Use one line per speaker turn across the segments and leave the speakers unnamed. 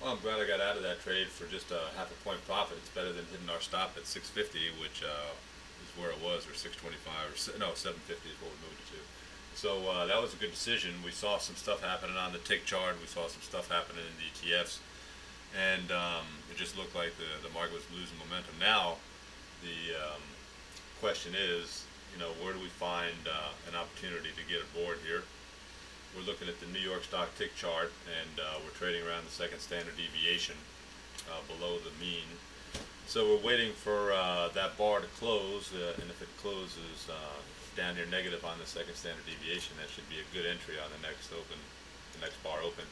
Well, I'm glad I got out of that trade for just a half a point profit. It's better than hitting our stop at 650, which is where it was, or 625, or no, 750 is what we moved it to. So that was a good decision. We saw some stuff happening on the tick chart. We saw some stuff happening in the ETFs, and it just looked like the market was losing momentum. Now, the question is, where do we find an opportunity to get aboard here? We're looking at the New York stock tick chart, and we're trading around the second standard deviation below the mean. So we're waiting for that bar to close, and if it closes down here negative on the second standard deviation, that should be a good entry on the next bar open.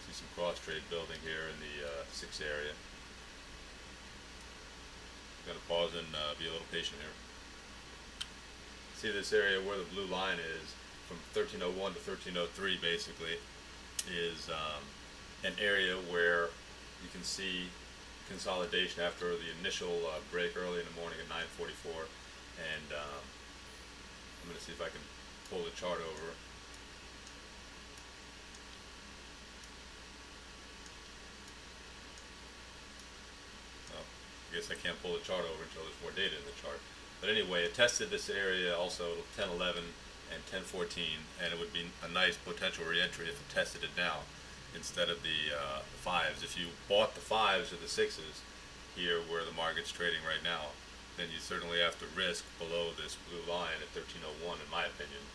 See some cross trade building here in the 6 area. I'm going to pause and be a little patient here. See this area where the blue line is, from 1301 to 1303 basically, is an area where you can see consolidation after the initial break early in the morning at 9:44, and I'm going to see if I can pull the chart over. Well, I guess I can't pull the chart over until there's more data in the chart. But anyway, it tested this area also 1011 and 1014, and it would be a nice potential re-entry if it tested it now instead of the 5s. If you bought the 5s or the 6s here where the market's trading right now, then you certainly have to risk below this blue line at 1301 in my opinion.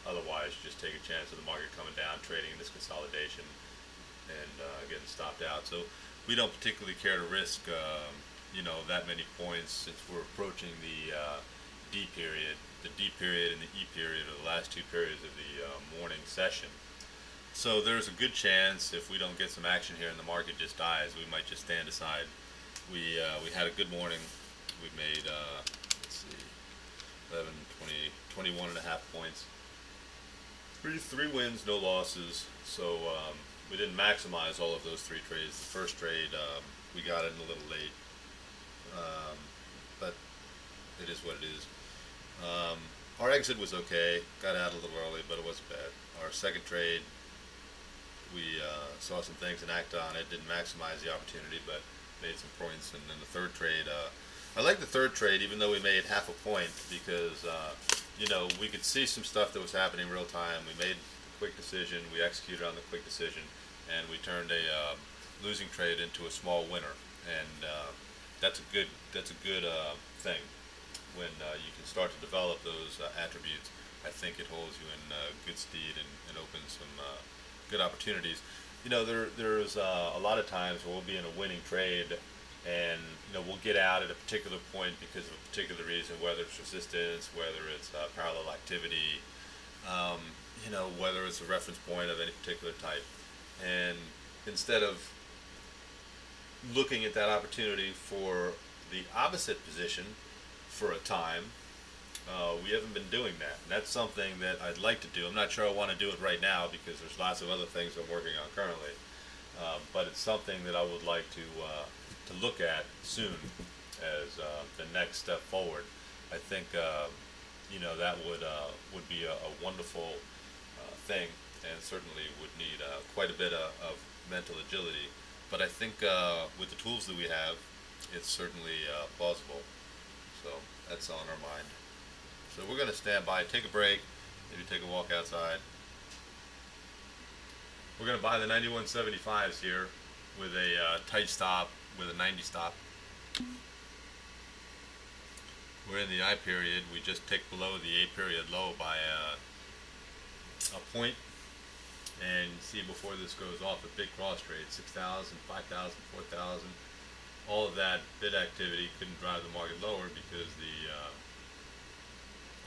Otherwise, just take a chance of the market coming down, trading in this consolidation, and getting stopped out. So we don't particularly care to risk that many points since we're approaching the D period. The D period and the E period are the last 2 periods of the morning session. So there's a good chance if we don't get some action here and the market just dies, we might just stand aside. We had a good morning. We made, let's see, 11, 20, 21 and a half points. Three wins, no losses. So we didn't maximize all of those 3 trades. The first trade, we got in a little late. But it is what it is. Our exit was okay, got out a little early, but it wasn't bad. Our second trade, we saw some things and acted on it, didn't maximize the opportunity, but made some points. And then the third trade, I like the third trade, even though we made half a point, because we could see some stuff that was happening real time. We made a quick decision, we executed on the quick decision, and we turned a losing trade into a small winner. And that's a good thing when you can start to develop those attributes. I think it holds you in good stead and opens some good opportunities. There's a lot of times where we'll be in a winning trade, and we'll get out at a particular point because of a particular reason, whether it's resistance, whether it's parallel activity, whether it's a reference point of any particular type. And instead of looking at that opportunity for the opposite position for a time, we haven't been doing that. And that's something that I'd like to do. I'm not sure I want to do it right now because there's lots of other things I'm working on currently. But it's something that I would like to look at soon as the next step forward. I think that would be a wonderful thing, and certainly would need quite a bit of mental agility. But I think with the tools that we have, it's certainly plausible. So that's on our mind. So we're going to stand by, take a break, maybe take a walk outside. We're going to buy the 91.75s here with a tight stop, with a 90 stop. We're in the I period. We just ticked below the A period low by a point. And you see before this goes off, a big cross trade, 6,000, 5,000, 4,000. All of that bid activity couldn't drive the market lower because the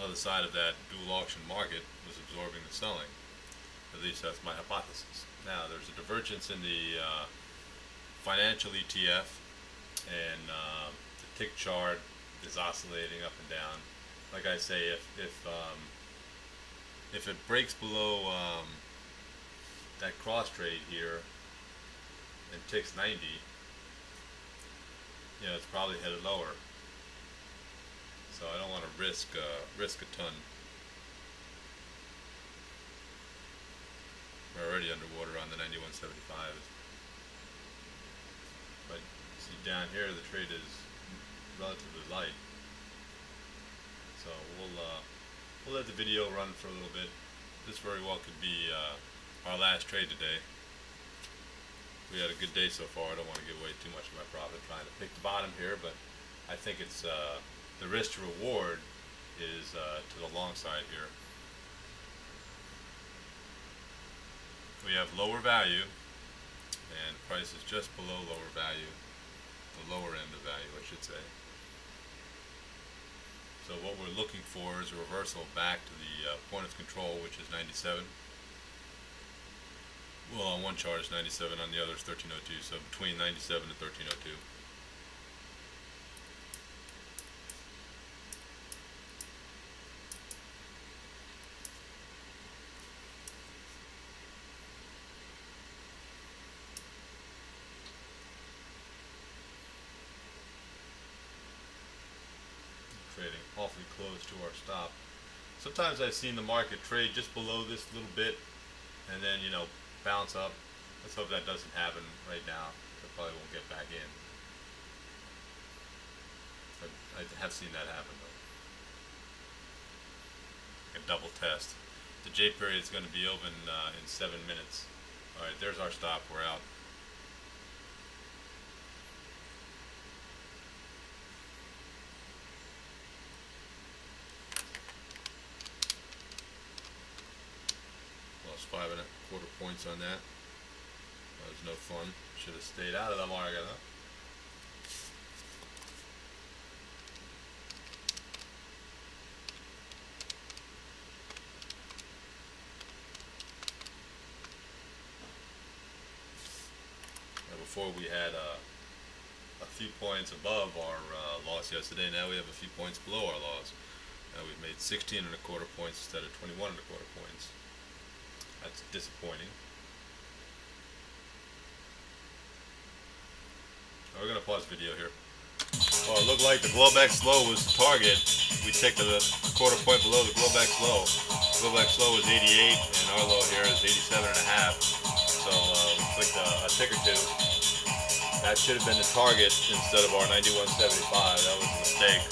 other side of that dual auction market was absorbing the selling. At least that's my hypothesis. Now, there's a divergence in the financial ETF, and the tick chart is oscillating up and down. Like I say, if it breaks below that cross trade here and ticks 90, it's probably headed lower. So I don't want to risk a ton. We're already down here, the trade is relatively light. So we'll let the video run for a little bit. This very well could be our last trade today. We had a good day so far. I don't want to give away too much of my profit trying to pick the bottom here, but I think it's the risk to reward is to the long side here. We have lower value, and price is just below lower value, the lower end of value, I should say. So what we're looking for is a reversal back to the point of control, which is 97. Well, on one chart it's 97, on the other is 1302, so between 97 and 1302. Trading awfully close to our stop. Sometimes I've seen the market trade just below this little bit and then, you know, bounce up. Let's hope that doesn't happen right now. I probably won't get back in. But I have seen that happen though. Like a double test. The J period is going to be open in 7 minutes. Alright, there's our stop. We're out. Lost 5 1/4 points on that. That was no fun. Should have stayed out of the market, huh? Before we had a few points above our loss yesterday. Now we have a few points below our loss. Now we've made 16 1/4 points instead of 21 1/4 points. That's disappointing. We're going to pause the video here. Well, it looked like the Globex low was the target. We ticked a 1/4 point below the Globex low. Globex low was 88 and our low here is 87.5. So we clicked a tick or two. That should have been the target instead of our 91.75. That was a mistake.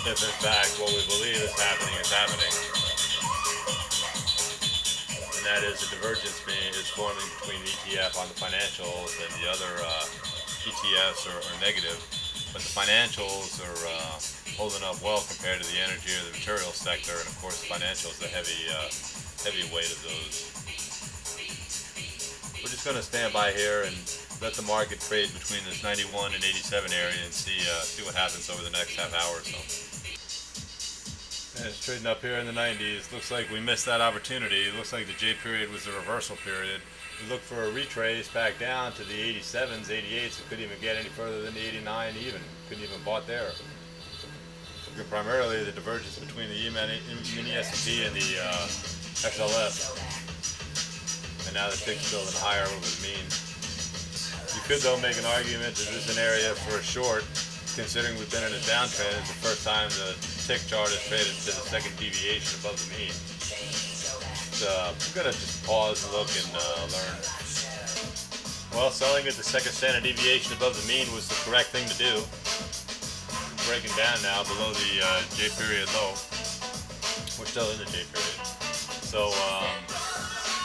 If in fact what we believe is happening is happening. And that is the divergence is forming between the ETF on the financials and the other ETFs are negative. But the financials are holding up well compared to the energy or the materials sector, and of course the financials the heavy weight of those. We're just going to stand by here and let the market trade between this 91 and 87 area and see what happens over the next half hour or so. And it's trading up here in the 90s. Looks like we missed that opportunity. It looks like the J period was the reversal period. We looked for a retrace back down to the 87s, 88s. It couldn't even get any further than the 89 even. Couldn't even bought there. Primarily the divergence between the mini S&P and the XLF. And now the tick's still in higher over the mean. You could though make an argument that this is an area for a short, considering we've been in a downtrend. It's the first time the tick chart has traded to the second deviation above the mean. So I'm gonna just pause and look and learn. Well, selling at the second standard deviation above the mean was the correct thing to do. Breaking down now below the J period low. We're still in the J period. So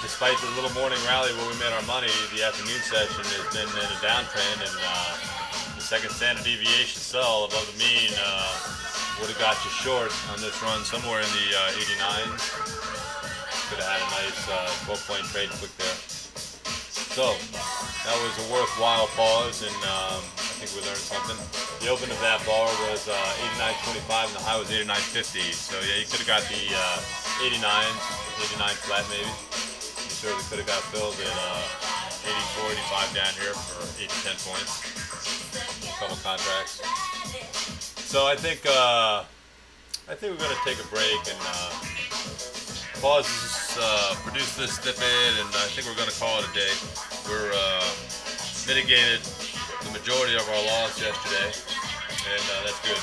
despite the little morning rally where we made our money, the afternoon session has been in a downtrend, and the second standard deviation sell above the mean would have got you short on this run somewhere in the 89s. Could have had a nice 12-point trade quick there. So that was a worthwhile pause, and I think we learned something. The open of that bar was 89.25 and the high was 89.50. So yeah, you could have got the 89s, 89 flat maybe. You certainly could have got filled at 84, 85 down here for 8 to 10 points. A couple contracts. So I think we're going to take a break and pause this, produce this snippet, and I think we're going to call it a day. We're mitigated the majority of our loss yesterday, and that's good.